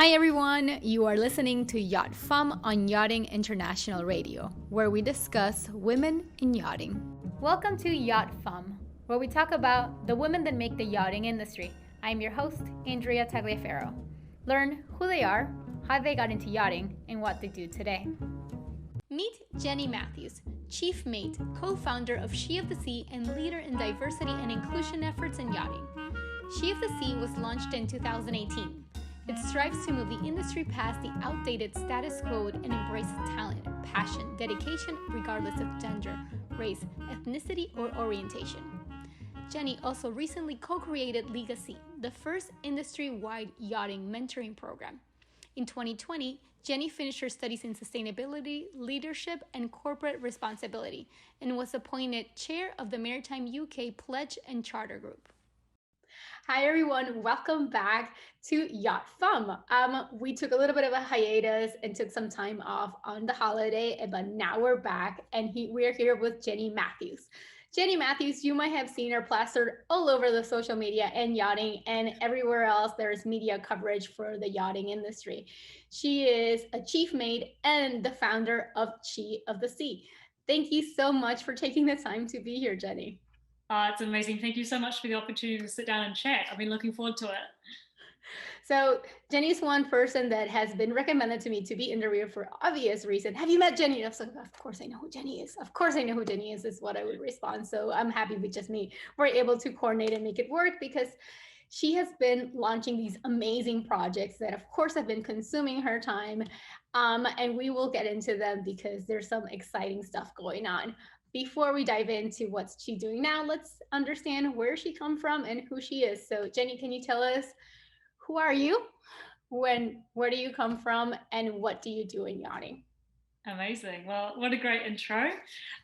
Hi everyone, you are listening to YachtFemme on Yachting International Radio, where we discuss women in yachting. Welcome to YachtFemme, where we talk about the women that make the yachting industry. I'm your host, Andrea Tagliaferro. Learn who they are, how they got into yachting, and what they do today. Meet Jenny Matthews, chief mate, co-founder of She of the Sea, and leader in diversity and inclusion efforts in yachting. She of the Sea was launched in 2018. It strives to move the industry past the outdated status quo and embrace talent, passion, dedication, regardless of gender, race, ethnicity, or orientation. Jenny also recently co-created LegaSea, the first industry-wide yachting mentoring program. In 2020, Jenny finished her studies in sustainability, leadership, and corporate responsibility, and was appointed chair of the Maritime UK Pledge and Charter Group. Hi everyone, welcome back to YachtFemme. We took a little bit of a hiatus and took some time off on the holiday, but now we're back and we're here with Jenny Matthews. Jenny Matthews, you might have seen her plastered all over the social media and yachting and everywhere else there's media coverage for the yachting industry. She is a chief mate and the founder of She of the Sea. Thank you so much for taking the time to be here, Jenny. It's amazing. Thank you so much for the opportunity to sit down and chat. I've been looking forward to it. So Jenny's one person that has been recommended to me to be interviewed for obvious reason. Have you met Jenny? I was like, of course I know who Jenny is. Of course I know who Jenny is what I would respond. So I'm happy with just me. We're able to coordinate and make it work because she has been launching these amazing projects that of course have been consuming her time. And we will get into them because there's some exciting stuff going on. Before we dive into what she's doing now, let's understand where she come from and who she is. So Jenny, can you tell us, who are you? Where do you come from? And what do you do in yachting? Amazing. Well, what a great intro.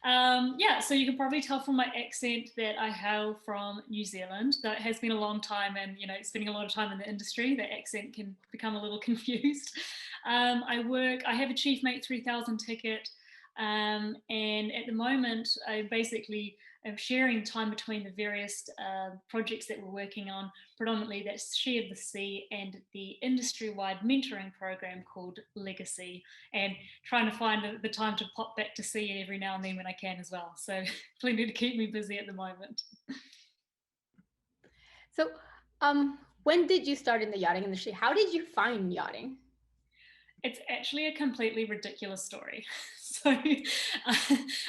So you can probably tell from my accent that I hail from New Zealand. Though it has been a long time and, spending a lot of time in the industry, the accent can become a little confused. I have a Chief Mate 3000 ticket. And at the moment, I basically am sharing time between the various projects that we're working on. Predominantly, that's She of the Sea and the industry-wide mentoring program called LegaSea, and trying to find the time to pop back to sea every now and then when I can as well. So plenty to keep me busy at the moment. So when did you start in the yachting industry? How did you find yachting? It's actually a completely ridiculous story. So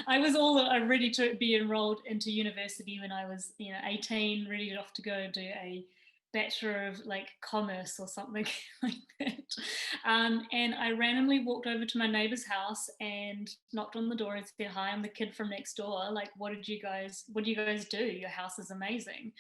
I was all ready to be enrolled into university when I was 18, ready off to go do a Bachelor of Commerce or something like that. And I randomly walked over to my neighbor's house and knocked on the door and said, "Hi, I'm the kid from next door. What do you guys do? Your house is amazing."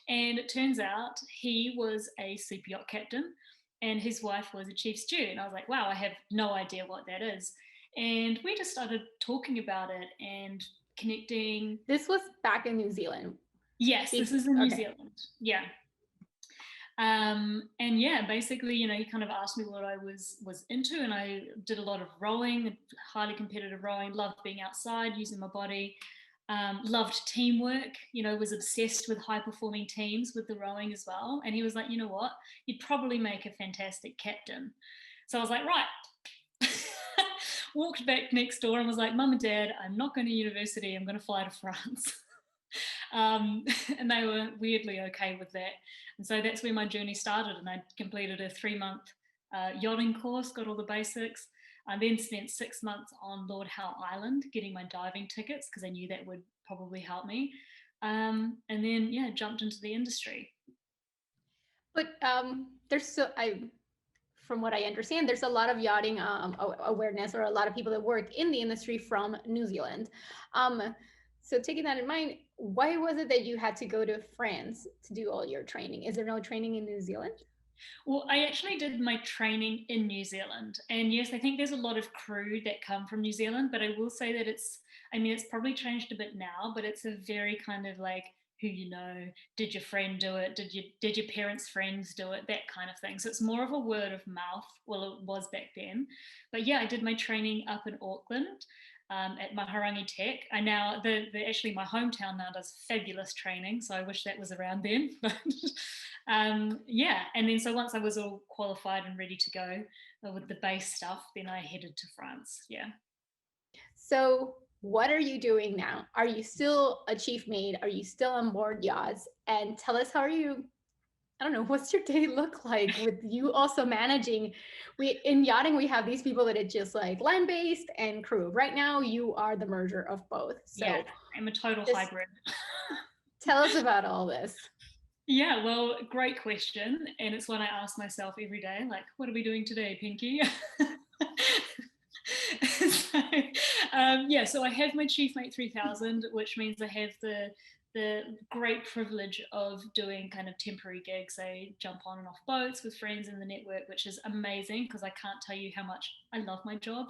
And it turns out he was a super yacht captain and his wife was a chief steward. And I was like, wow, I have no idea what that is. And we just started talking about it and connecting. This was back in New Zealand. Yes, this is in New Zealand. Yeah. Basically, he kind of asked me what I was into, and I did a lot of rowing, highly competitive rowing, loved being outside, using my body, loved teamwork, was obsessed with high performing teams with the rowing as well. And he was like, you know what, you'd probably make a fantastic captain. So I was like, right. Walked back next door and was like, Mum and Dad, I'm not going to university, I'm going to fly to France. And they were weirdly okay with that. And so that's where my journey started. And I completed a 3-month yachting course, got all the basics. I then spent 6 months on Lord Howe Island getting my diving tickets because I knew that would probably help me. And then, jumped into the industry. But from what I understand, there's a lot of yachting awareness, or a lot of people that work in the industry from New Zealand. So taking that in mind, why was it that you had to go to France to do all your training? Is there no training in New Zealand? Well, I actually did my training in New Zealand. And yes, I think there's a lot of crew that come from New Zealand, but I will say that it's probably changed a bit now, but it's a very kind of who did your friend do it? Did your parents' friends do it? That kind of thing. So it's more of a word of mouth. Well, it was back then. But yeah, I did my training up in Auckland. at Maharangi Tech. I now, actually my hometown now does fabulous training, so I wish that was around then. But yeah, and then so once I was all qualified and ready to go with the base stuff, then I headed to France. Yeah. So what are you doing now? Are you still a chief mate? Are you still on board yachts? And tell us, how are you, I don't know, what's your day look like with you also managing? In yachting, we have these people that are just like land-based and crew. Right now, you are the merger of both. So yeah, I'm a total hybrid. Tell us about all this. Yeah, well, great question. And it's one I ask myself every day, like, what are we doing today, Pinky? So, so I have my Chief Mate 3000, which means I have the great privilege of doing kind of temporary gigs. I jump on and off boats with friends in the network, which is amazing because I can't tell you how much I love my job.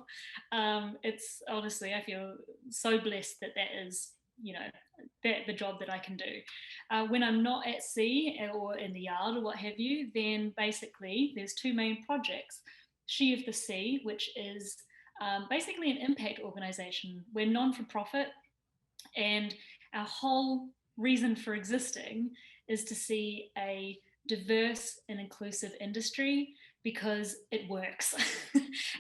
It's honestly, I feel so blessed that is, the job that I can do. When I'm not at sea or in the yard or what have you, then basically there's two main projects. She of the Sea, which is basically an impact organisation. We're non-for-profit, and our whole reason for existing is to see a diverse and inclusive industry because it works.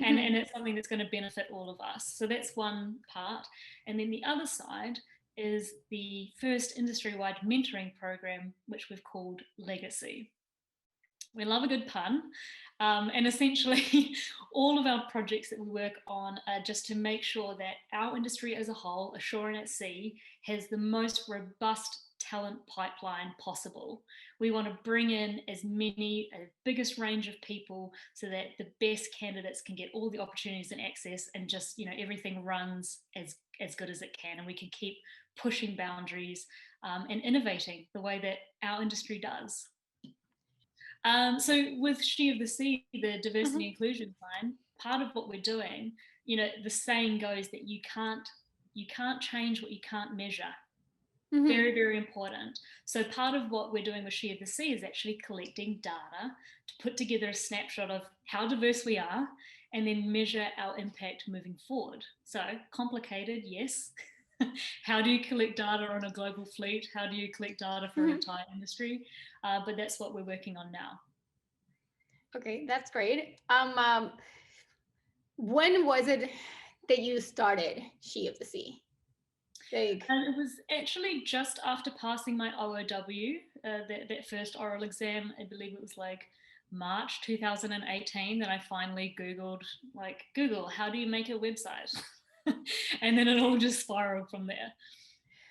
and it's something that's going to benefit all of us. So that's one part. And then the other side is the first industry-wide mentoring program, which we've called LegaSea. We love a good pun. And essentially, all of our projects that we work on are just to make sure that our industry as a whole, ashore and at sea, has the most robust talent pipeline possible. We want to bring in as biggest range of people so that the best candidates can get all the opportunities and access, and just, everything runs as good as it can, and we can keep pushing boundaries and innovating the way that our industry does. So with She of the Sea, the diversity inclusion line, part of what we're doing, the saying goes that you can't change what you can't measure. Very, very important. So part of what we're doing with She of the Sea is actually collecting data to put together a snapshot of how diverse we are and then measure our impact moving forward. So complicated, yes. How do you collect data on a global fleet? How do you collect data for an entire industry? But that's what we're working on now. Okay, that's great. When was it that you started She of the Sea? And it was actually just after passing my OOW, that first oral exam. I believe it was like March 2018 that I finally Googled, Google, how do you make a website? And then it all just spiraled from there.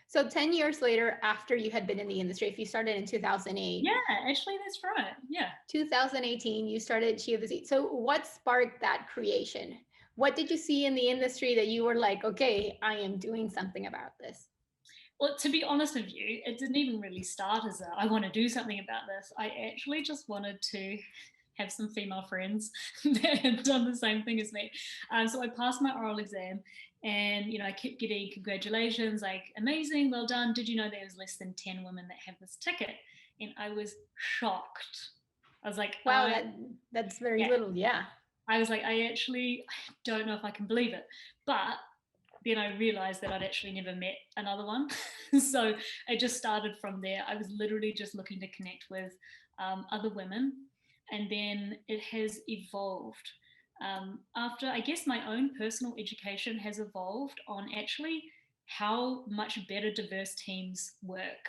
So 10 years later, after you had been in the industry, if you started in 2008. Yeah, actually, that's right. Yeah. 2018, you started She of the Sea. So what sparked that creation? What did you see in the industry that you were like, okay, I am doing something about this? Well, to be honest with you, it didn't even really start as I want to do something about this. I actually just wanted to have some female friends that had done the same thing as me. So I passed my oral exam, and I kept getting congratulations, like amazing, well done. Did you know there was less than 10 women that have this ticket? And I was shocked. I was like, wow, that's very little. Yeah. I was like, I don't know if I can believe it. But then I realized that I'd actually never met another one. So I just started from there. I was literally just looking to connect with other women. And then it has evolved. After, I guess, my own personal education has evolved on actually how much better diverse teams work.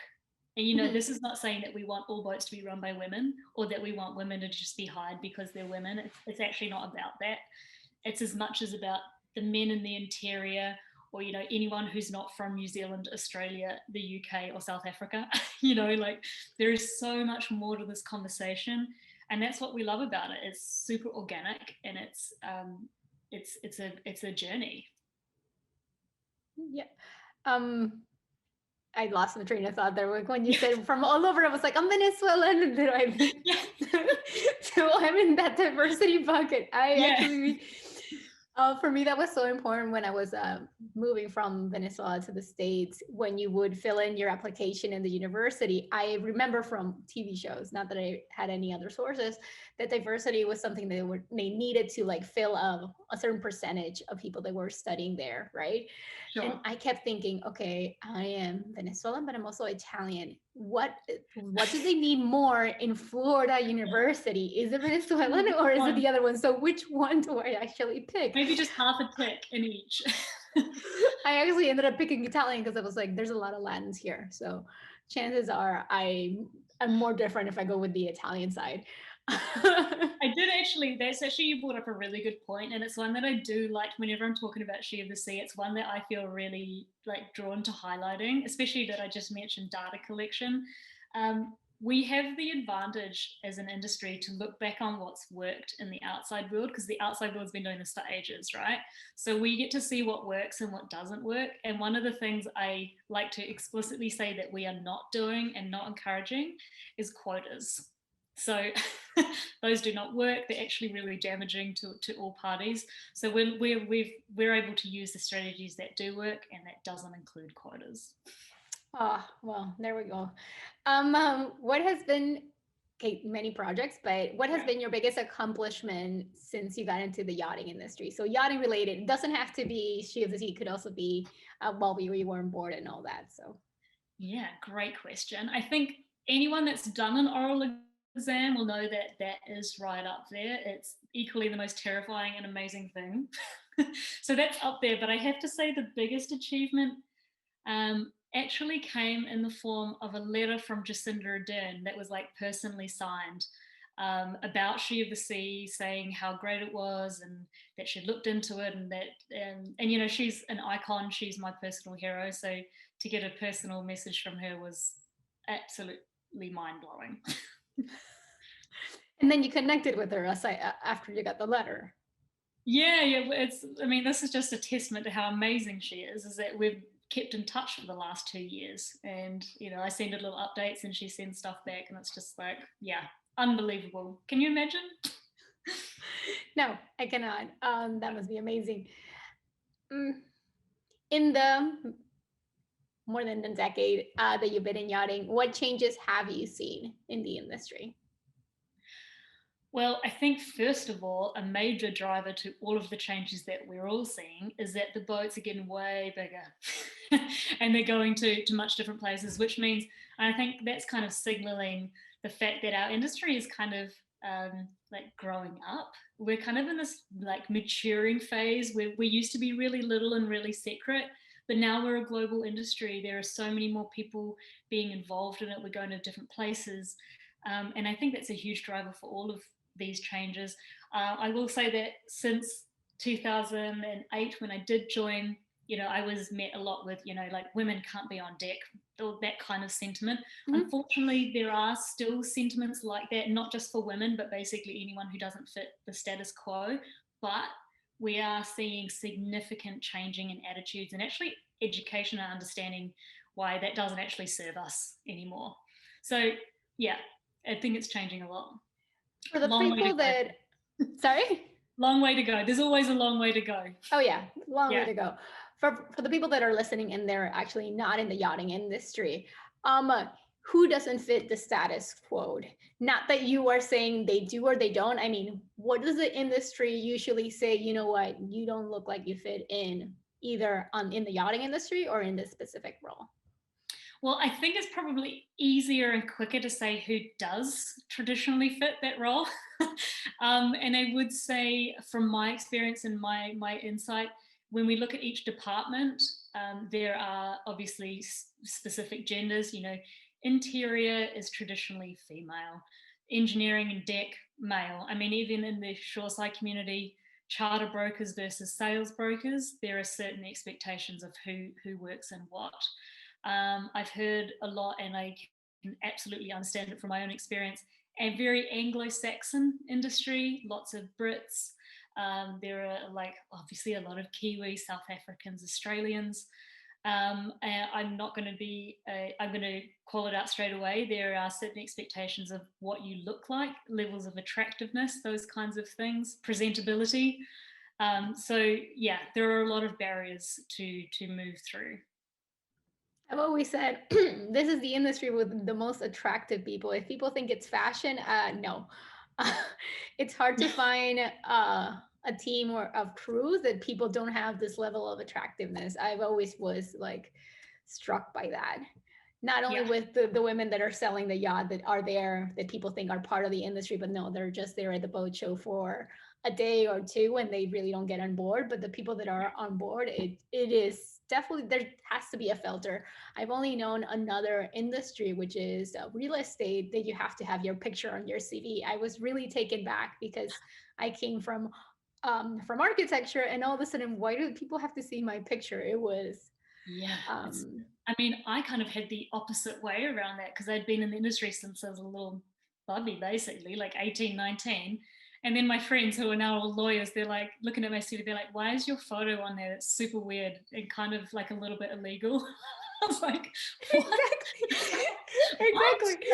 And this is not saying that we want all boats to be run by women, or that we want women to just be hired because they're women. It's actually not about that. It's as much as about the men in the interior, or anyone who's not from New Zealand, Australia, the UK, or South Africa. There is so much more to this conversation, and that's what we love about it. It's super organic, and it's a journey. Yeah. I lost my train of thought there when you said from all over. I was like, I'm Venezuelan, and then so I'm in that diversity bucket. For me, that was so important when I was moving from Venezuela to the States. When you would fill in your application in the university, I remember from TV shows, not that I had any other sources, that diversity was something they needed to like fill a certain percentage of people that were studying there, right? And Sure. I kept thinking, okay, I am Venezuelan, but I'm also Italian. What do they need more in Florida University? Is it Venezuelan or is it One. the other one? So which one do I actually pick? Maybe just half a tick in each. I actually ended up picking Italian because I was like, there's a lot of Latins here. So chances are I'm more different if I go with the Italian side. I did actually, that's actually, you brought up a really good point, and it's one that I do like whenever I'm talking about She of the Sea. It's one that I feel really like drawn to highlighting, especially that I just mentioned data collection. We have the advantage as an industry to look back on what's worked in the outside world, because the outside world's been doing this for ages, right? So we get to see what works and what doesn't work. And one of the things I like to explicitly say that we are not doing and not encouraging is quotas. So those do not work. They're actually really damaging to all parties. So we're able to use the strategies that do work, and that doesn't include quotas. Ah, well, there we go. What has been, okay, many projects, but what has Yeah. been your biggest accomplishment since you got into the yachting industry? So yachting related, it doesn't have to be She of the Sea, it could also be while we were on board and all that. So Yeah, great question. I think anyone that's done an oral exam will know that that is right up there. It's equally the most terrifying and amazing thing. So that's up there. But I have to say the biggest achievement actually came in the form of a letter from Jacinda Ardern that was like personally signed, about She of the Sea, saying how great it was and that she looked into it, and that and you know, she's an icon, she's my personal hero. So to get a personal message from her was absolutely mind blowing. and then you connected with her after you got the letter. Yeah, yeah. It's. I mean, this is just a testament to how amazing she is. Is that we've kept in touch for the last 2 years, and you know, I send her little updates, and she sends stuff back, and it's just like, yeah, unbelievable. Can you imagine? No, I cannot. That must be amazing. Mm, in the more than a decade that you've been in yachting, what changes have you seen in the industry? Well, I think first of all, a major driver to all of the changes that we're all seeing is that the boats are getting way bigger and they're going to much different places, which means, and I think that's kind of signaling the fact that our industry is kind of like growing up. We're kind of in this like maturing phase where we used to be really little and really separate, but now we're a global industry. There are so many more people being involved in it. We're going to different places. And I think that's a huge driver for all of these changes. I will say that since 2008, when I did join, you know, I was met a lot with, you know, like women can't be on deck, that kind of sentiment. Mhm. Unfortunately, there are still sentiments like that, not just for women, but basically anyone who doesn't fit the status quo. But we are seeing significant changing in attitudes and actually education and understanding why that doesn't actually serve us anymore. So, yeah, I think it's changing a lot. For the Long way to people go. that, sorry? Long way to go. There's always a long way to go. Oh yeah, long way Yeah. to go. For the people that are listening and they're actually not in the yachting industry, um, who doesn't fit the status quo? Not that you are saying they do or they don't. I mean, what does the industry usually say? You know what? You don't look like you fit in either on in the yachting industry or in this specific role. Well, I think it's probably easier and quicker to say who does traditionally fit that role. And I would say, from my experience and my insight, when we look at each department, there are obviously specific genders. You know, interior is traditionally female, engineering and deck male. I mean, even in the shoreside community, charter brokers versus sales brokers, there are certain expectations of who works and what. I've heard a lot, and I can absolutely understand it from my own experience. A very Anglo-Saxon industry, lots of Brits. There are like obviously a lot of Kiwis, South Africans, Australians. And I'm not going to be, I'm going to call it out straight away. There are certain expectations of what you look like, levels of attractiveness, those kinds of things, presentability. So yeah, there are a lot of barriers to move through. I've always said this is the industry with the most attractive people. If people think it's fashion, no. It's hard to find a team or of crews that people don't have this level of attractiveness. I've always was like struck by that. Not only Yeah. with the women that are selling the yacht that are there that people think are part of the industry, but no, they're just there at the boat show for a day or two and they really don't get on board. But the people that are on board, it is definitely, there has to be a filter. I've only known another industry, which is real estate, that you have to have your picture on your CV. I was really taken back because I came from architecture, and all of a sudden, why do people have to see my picture? It was, Yeah, um, I mean, I kind of had the opposite way around that because I'd been in the industry since I was a little bubby, basically, like 18, 19. And then my friends who are now all lawyers, they're like looking at my CV, they're like, why is your photo on there? It's super weird and kind of like a little bit illegal. I was like, what? exactly, What? exactly.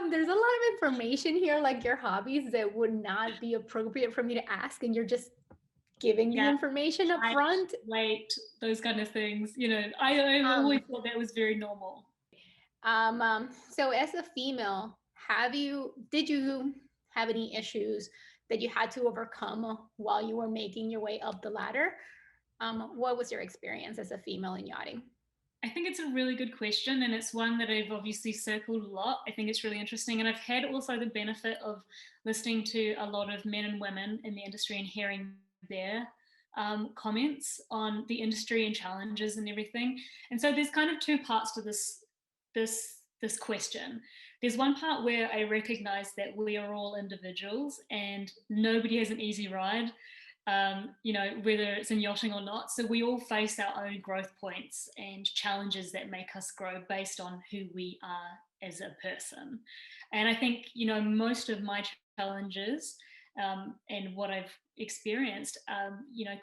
There's a lot of information here, like your hobbies, that would not be appropriate for me to ask, and you're just giving the Yeah, information up height, front. weight, those kind of things. I always Um, thought that was very normal. so as a female, did you have any issues that you had to overcome while you were making your way up the ladder? What was your experience as a female in yachting? I think it's a really good question, and it's one that I've obviously circled a lot. I think it's really interesting, and I've had also the benefit of listening to a lot of men and women in the industry and hearing their comments on the industry and challenges and everything. And so there's kind of two parts to this question. There's one part where I recognize that we are all individuals and nobody has an easy ride, whether it's in yachting or not. So we all face our own growth points and challenges that make us grow based on who we are as a person. And I think, most of my challenges and what I've experienced,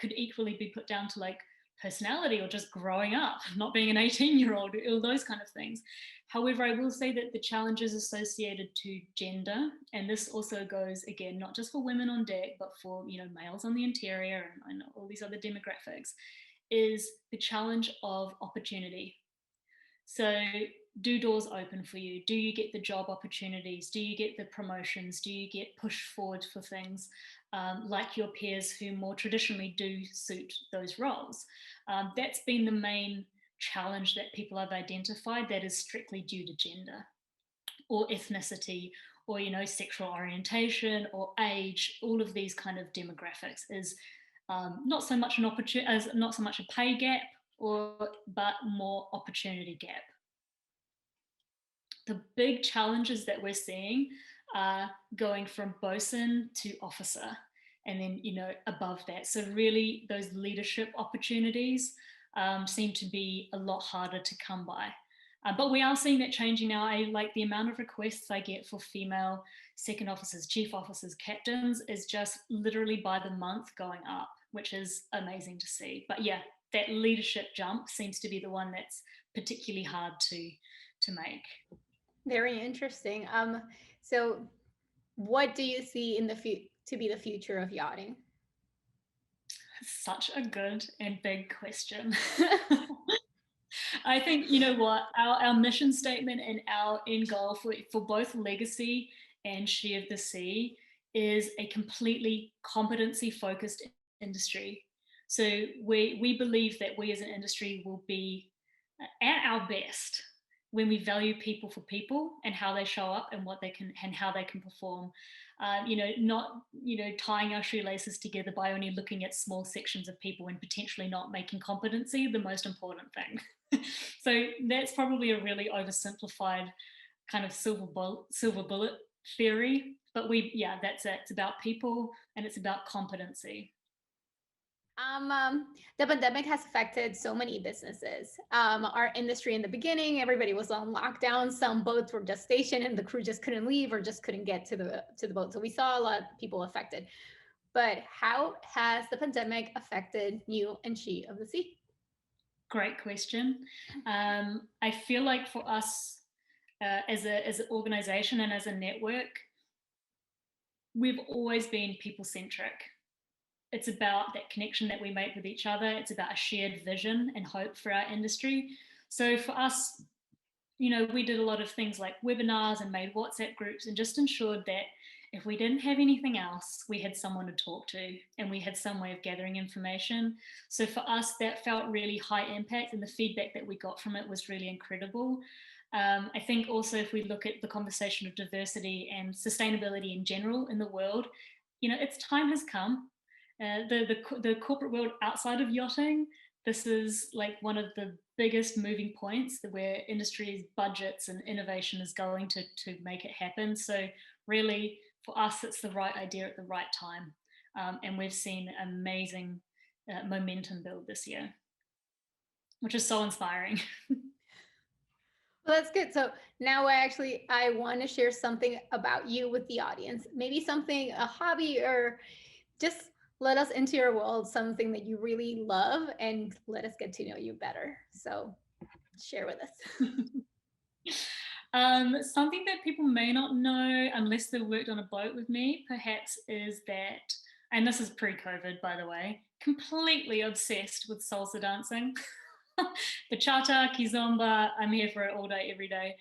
could equally be put down to like personality or just growing up, not being an 18-year-old, all those kind of things. However, I will say that the challenges associated to gender, and this also goes again, not just for women on deck, but for, males on the interior and all these other demographics, is the challenge of opportunity. So, do doors open for you? Do you get the job opportunities? Do you get the promotions? Do you get pushed forward for things like your peers who more traditionally do suit those roles? That's been the main challenge that people have identified that is strictly due to gender or ethnicity or sexual orientation or age. All of these kind of demographics is not so much an opportunity as not so much a pay gap but more opportunity gap. The big challenges that we're seeing are going from bosun to officer and then above that. So really those leadership opportunities seem to be a lot harder to come by. But we are seeing that changing now. I like the amount of requests I get for female second officers, chief officers, captains is just literally by the month going up, which is amazing to see. But yeah, that leadership jump seems to be the one that's particularly hard to make. Very interesting. So what do you see in to be the future of yachting? Such a good and big question. I think, you know what, our mission statement and our end goal for both LegaSea and She of the Sea is a completely competency focused industry. So we believe that we as an industry will be at our best when we value people for people and how they show up and what they can and how they can perform. Not tying our shoelaces together by only looking at small sections of people and potentially not making competency the most important thing. So that's probably a really oversimplified kind of silver bullet theory. But that's it. It's about people and it's about competency. The pandemic has affected so many businesses. Our industry in the beginning, everybody was on lockdown. Some boats were just stationed, and the crew just couldn't leave or just couldn't get to the boat. So we saw a lot of people affected. But how has the pandemic affected you and She of the Sea? Great question. I feel like for us as an organization and as a network, we've always been people centric. it's about that connection that we make with each other. It's about a shared vision and hope for our industry. So for us, we did a lot of things like webinars and made WhatsApp groups and just ensured that if we didn't have anything else, we had someone to talk to and we had some way of gathering information. So for us, that felt really high impact, and the feedback that we got from it was really incredible. I think also if we look at the conversation of diversity and sustainability in general in the world, its time has come. The corporate world outside of yachting, this is like one of the biggest moving points where industry's budgets and innovation is going to make it happen. So really, for us, it's the right idea at the right time. And we've seen amazing momentum build this year, which is so inspiring. Well, that's good. So now I want to share something about you with the audience. Maybe something, a hobby, or just let us into your world, something that you really love, and let us get to know you better. So share with us. Something that people may not know unless they've worked on a boat with me, perhaps, is that, and this is pre-COVID, by the way, completely obsessed with salsa dancing. Bachata, kizomba, I'm here for it all day, every day.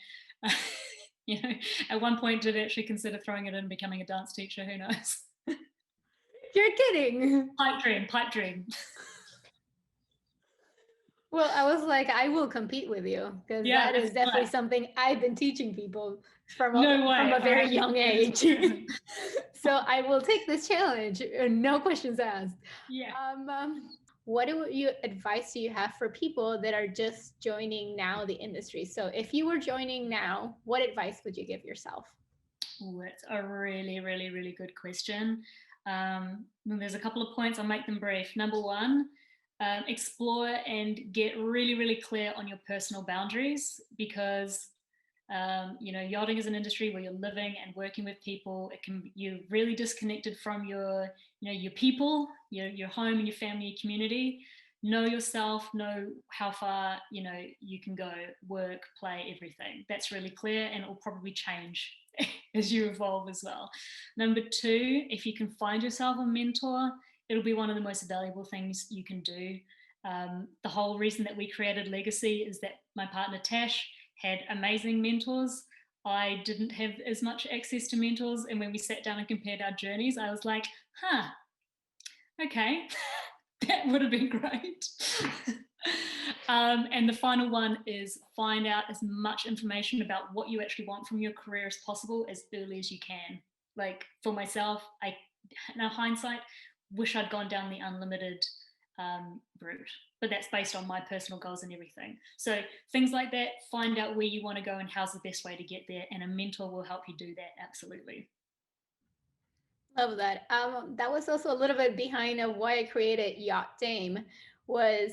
At one point did actually consider throwing it in, becoming a dance teacher, who knows? You're kidding. Pipe dream. Well, I was like, I will compete with you, because that is definitely something I've been teaching people from a very young age. So I will take this challenge, no questions asked. Yeah. What advice do you have for people that are just joining now the industry? So if you were joining now, what advice would you give yourself? Oh, that's a really, really, really good question. There's a couple of points. I'll make them brief. Number one, explore and get really, really clear on your personal boundaries, because yachting is an industry where you're living and working with people. You're really disconnected from your people, your home and your family, your community. Know yourself, know how far you can go, work, play, everything. That's really clear, and it will probably change as you evolve as well. Number two, if you can find yourself a mentor, it'll be one of the most valuable things you can do. The whole reason that we created LegaSea is that my partner Tash had amazing mentors. I didn't have as much access to mentors, and when we sat down and compared our journeys, I was like, okay, that would have been great. And the final one is find out as much information about what you actually want from your career as possible as early as you can. Like for myself, now hindsight, wish I'd gone down the unlimited route, but that's based on my personal goals and everything. So things like that, find out where you want to go and how's the best way to get there, and a mentor will help you do that. Absolutely. Love that. That was also a little bit behind of why I created Yacht Dame, was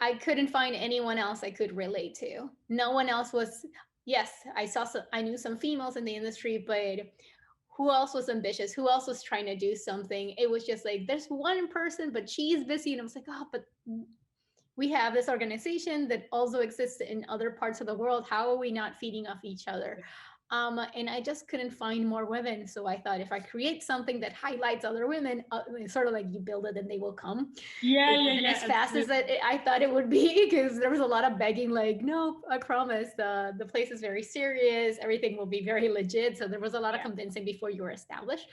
I couldn't find anyone else I could relate to. No one else was, yes, I knew some females in the industry, but who else was ambitious? Who else was trying to do something? It was just like, there's one person, but she's busy. And I was like, oh, but we have this organization that also exists in other parts of the world. How are we not feeding off each other? And I just couldn't find more women. So I thought if I create something that highlights other women, sort of like you build it and they will come. Yeah. As fast as I thought it would be, because there was a lot of begging, like, no, I promise the place is very serious. Everything will be very legit. So there was a lot of convincing before you were established.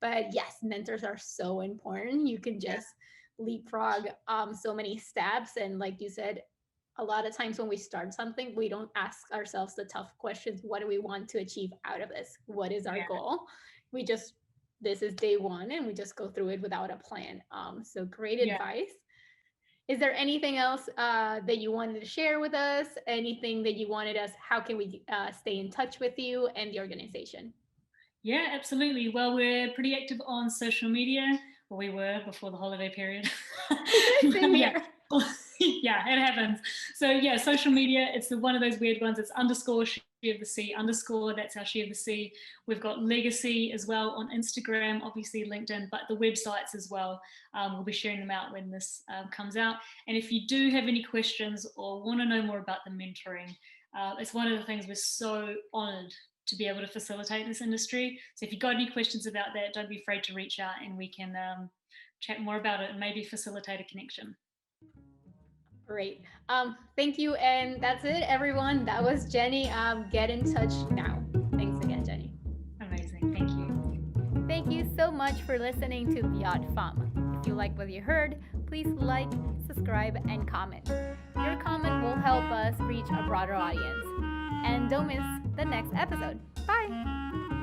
But yes, mentors are so important. You can just leapfrog so many steps. And like you said, a lot of times when we start something, we don't ask ourselves the tough questions. What do we want to achieve out of this? What is our goal? This is day one, and we just go through it without a plan. So great advice. Is there anything else that you wanted to share with us? Anything that you wanted us? How can we stay in touch with you and the organization? Yeah, absolutely. Well, we're pretty active on social media. Well, we were before the holiday period. Same here. Yeah, it happens. So yeah, social media, it's one of those weird ones. It's _ She of the Sea _ that's our She of the Sea. We've got LegaSea as well on Instagram, obviously LinkedIn, but the websites as well. We'll be sharing them out when this comes out. And if you do have any questions or want to know more about the mentoring, it's one of the things we're so honoured to be able to facilitate this industry. So if you've got any questions about that, don't be afraid to reach out, and we can chat more about it and maybe facilitate a connection. Great. Thank you. And that's it, everyone. That was Jenny. Get in touch now. Thanks again, Jenny. Amazing. Thank you. Thank you so much for listening to YachtFemme. If you like what you heard, please like, subscribe, and comment. Your comment will help us reach a broader audience. And don't miss the next episode. Bye.